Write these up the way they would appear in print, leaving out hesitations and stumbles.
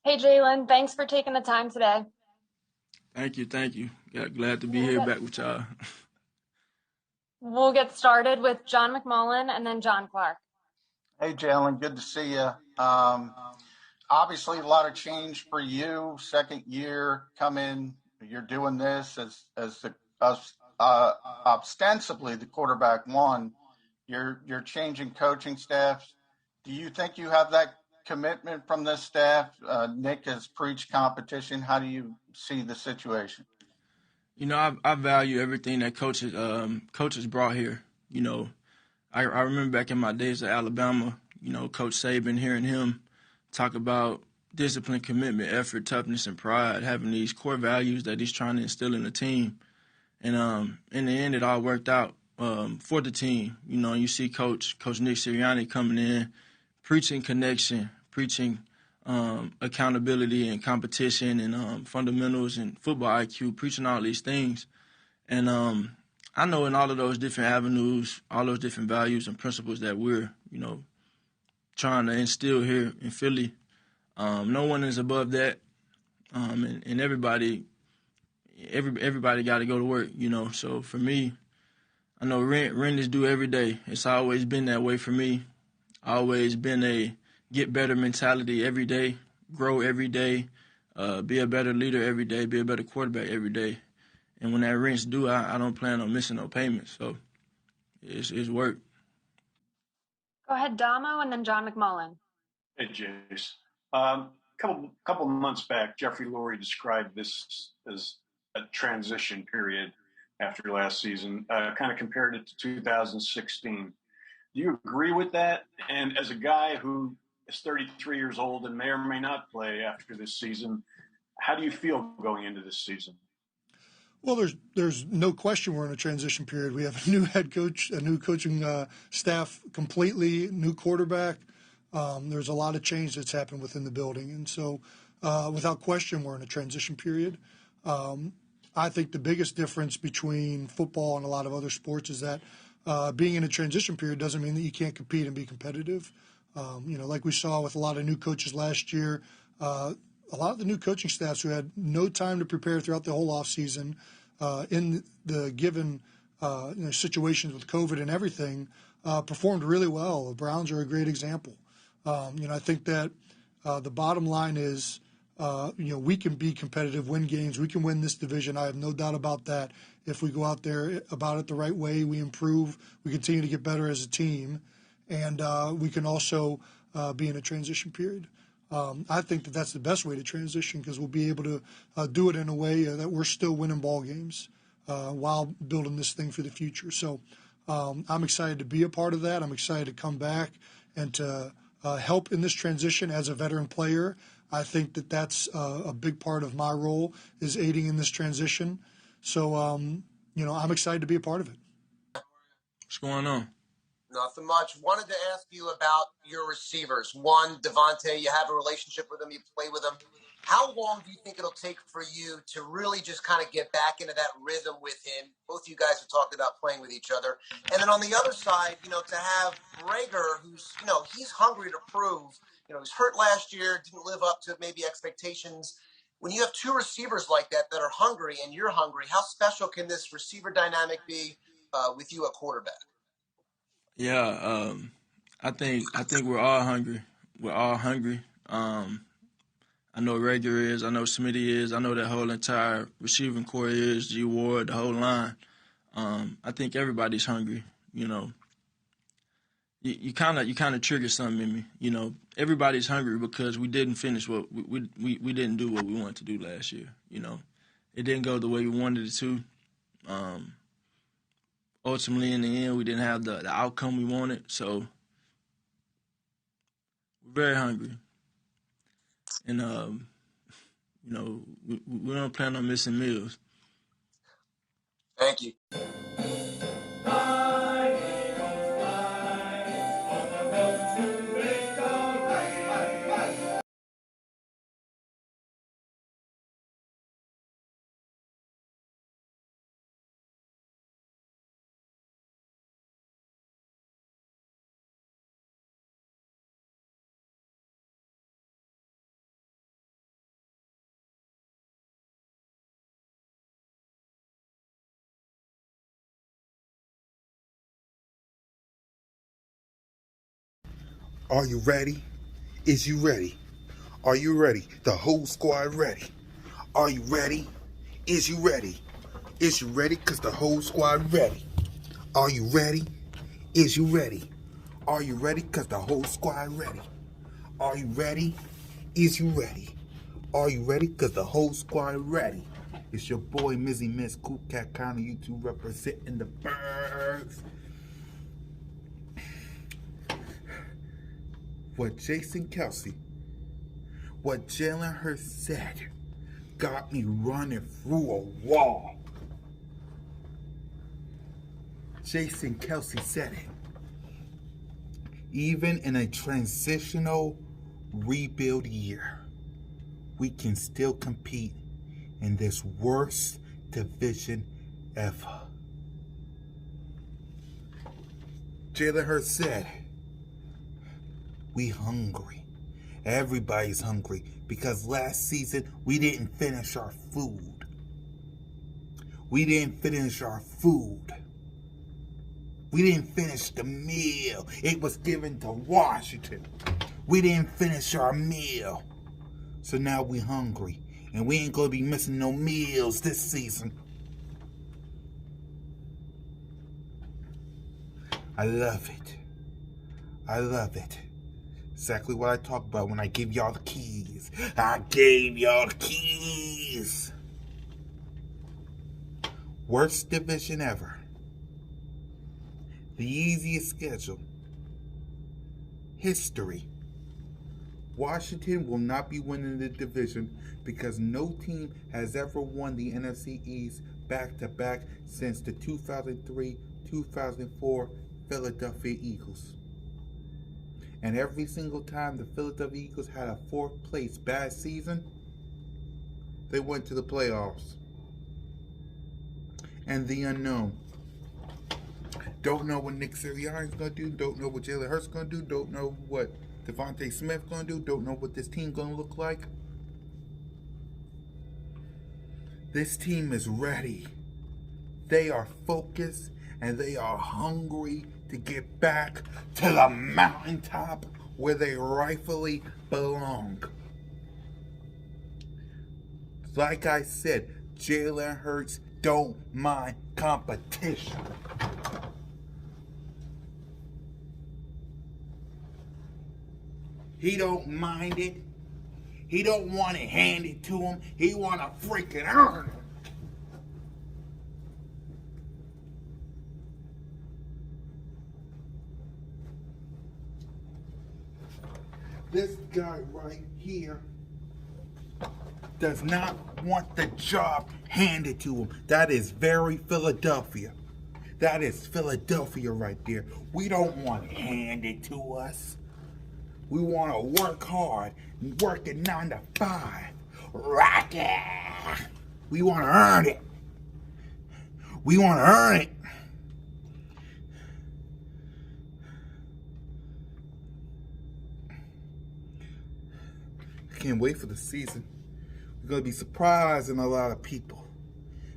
Hey, Jalen, thanks for taking the time today. Thank you, thank you. Yeah, glad to be We'll here get back with y'all. we'll get started with John McMullen and then John Clark. Hey, Jalen, good to see you. Obviously, a lot of change for you. Second year coming, you're doing this as the ostensibly the quarterback one. You're changing coaching staffs. Do you think you have that commitment from this staff? Nick has preached competition. How do you see the situation? I value everything that coaches brought here. I remember back in my days at Alabama, Coach Saban, hearing him talk about discipline, commitment, effort, toughness, and pride, having these core values that he's trying to instill in the team. And in the end, it all worked out for the team. You see Coach Nick Sirianni coming in, preaching connection, preaching accountability and competition and fundamentals and football IQ, preaching all these things. And I know in all of those different avenues, all those different values and principles that we're, trying to instill here in Philly, no one is above that. And everybody got to go to work, So for me, I know rent is due every day. It's always been that way for me. Always been a get better mentality every day, grow every day, be a better leader every day, be a better quarterback every day. And when that rent's due, I don't plan on missing no payments. So it's work. Go ahead, Damo, and then John McMullen. Hey, Jace. Couple months back, Jeffrey Lurie described this as a transition period after last season, kind of compared it to 2016. Do you agree with that? And as a guy who is 33 years old and may or may not play after this season, how do you feel going into this season? Well, there's no question we're in a transition period. We have a new head coach, a new coaching staff, completely new quarterback. There's a lot of change that's happened within the building, and so without question, we're in a transition period. I think the biggest difference between football and a lot of other sports is that being in a transition period doesn't mean that you can't compete and be competitive. Like we saw with a lot of new coaches last year, a lot of the new coaching staffs who had no time to prepare throughout the whole offseason in the given situations with COVID and everything performed really well. The Browns are a great example. I think that the bottom line is, we can be competitive, win games. We can win this division. I have no doubt about that. If we go out there about it the right way, we improve, we continue to get better as a team, and we can also be in a transition period. I think that that's the best way to transition because we'll be able to do it in a way that we're still winning ball games while building this thing for the future. So I'm excited to be a part of that. I'm excited to come back and to help in this transition as a veteran player. I think that that's a big part of my role is aiding in this transition. So, I'm excited to be a part of it. What's going on? Nothing much. Wanted to ask you about your receivers. One, Devontae, you have a relationship with him, you play with him. How long do you think it'll take for you to really just kind of get back into that rhythm with him? Both of you guys have talked about playing with each other. And then on the other side, to have Rager, who's, he's hungry to prove, he's hurt last year, didn't live up to maybe expectations. When you have two receivers like that are hungry and you're hungry, how special can this receiver dynamic be with you at quarterback? Yeah, I think we're all hungry. We're all hungry. I know Rager is. I know Smitty is. I know that whole entire receiving core is. G Ward, the whole line. I think everybody's hungry. You kind of trigger something in me. Everybody's hungry because we didn't finish what we didn't do what we wanted to do last year. It didn't go the way we wanted it to. Ultimately, in the end, we didn't have the outcome we wanted. So we're very hungry, and we don't plan on missing meals. Thank you. Are you ready? Is you ready? Are you ready? The whole squad ready. Are you ready? Is you ready? Is you ready? Cause the whole squad ready. Are you ready? Is you ready? Are you ready? Cause the whole squad ready. Are you ready? Is you ready? Are you ready? Cause the whole squad ready. It's your boy Mizzy Miss Cool Cat County YouTube representing the birds. What Jason Kelce, what Jalen Hurts said got me running through a wall. Jason Kelce said it. Even in a transitional rebuild year, we can still compete in this worst division ever. Jalen Hurts said, we hungry. Everybody's hungry because last season we didn't finish our food. We didn't finish our food. We didn't finish the meal. It was given to Washington. We didn't finish our meal. So now we hungry. And we ain't gonna be missing no meals this season. I love it. I love it. Exactly what I talk about when I give y'all the keys. I gave y'all the keys. Worst division ever. The easiest schedule. History. Washington will not be winning the division because no team has ever won the NFC East back-to-back since the 2003-2004 Philadelphia Eagles. And every single time the Philadelphia Eagles had a fourth place bad season, they went to the playoffs. And the unknown. Don't know what Nick Sirianni's going to do. Don't know what Jalen Hurts going to do. Don't know what Devontae Smith going to do. Don't know what this team going to look like. This team is ready. They are focused and they are hungry to get back to the mountaintop where they rightfully belong. Like I said, Jalen Hurts don't mind competition. He don't mind it. He don't want it handed to him. He want to freaking earn it. This guy right here does not want the job handed to him. That is very Philadelphia. That is Philadelphia right there. We don't want it handed to us. We want to work hard, work at 9 to 5. Rock it. We want to earn it. We want to earn it. I can't wait for the season. We're going to be surprising a lot of people.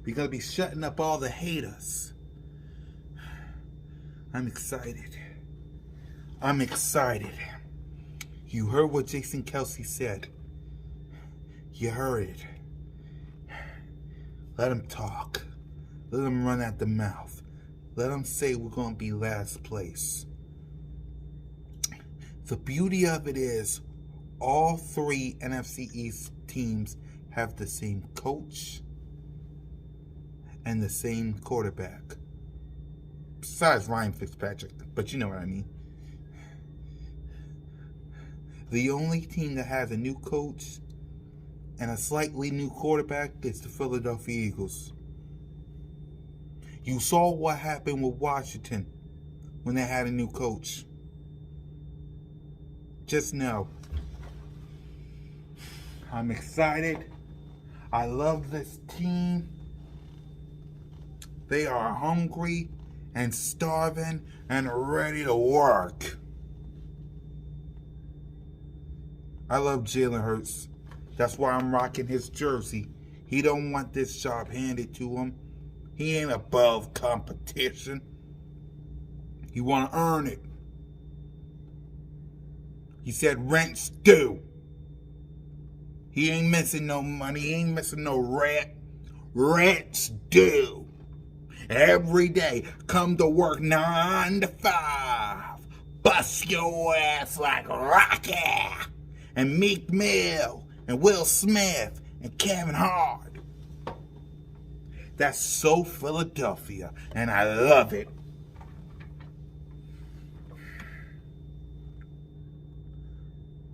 We're going to be shutting up all the haters. I'm excited. I'm excited. You heard what Jason Kelce said. You heard it. Let him talk. Let him run at the mouth. Let him say we're going to be last place. The beauty of it is all three NFC East teams have the same coach and the same quarterback. Besides Ryan Fitzpatrick, but you know what I mean. The only team that has a new coach and a slightly new quarterback is the Philadelphia Eagles. You saw what happened with Washington when they had a new coach. Just know, I'm excited. I love this team. They are hungry and starving and ready to work. I love Jalen Hurts. That's why I'm rocking his jersey. He don't want this job handed to him. He ain't above competition. He want to earn it. He said rent's due. He ain't missing no money. He ain't missing no rent. Rent's due. Every day, come to work 9 to 5. Bust your ass like Rocky and Meek Mill and Will Smith and Kevin Hart. That's so Philadelphia, and I love it.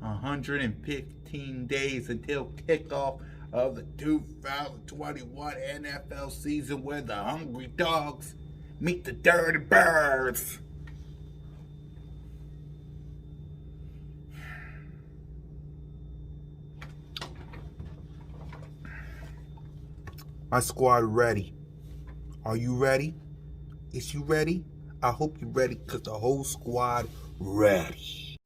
"115 days until kickoff of the 2021 NFL season, where the Hungry Dogs meet the Dirty Birds." My squad ready. Are you ready? Is you ready? I hope you're ready, because the whole squad ready.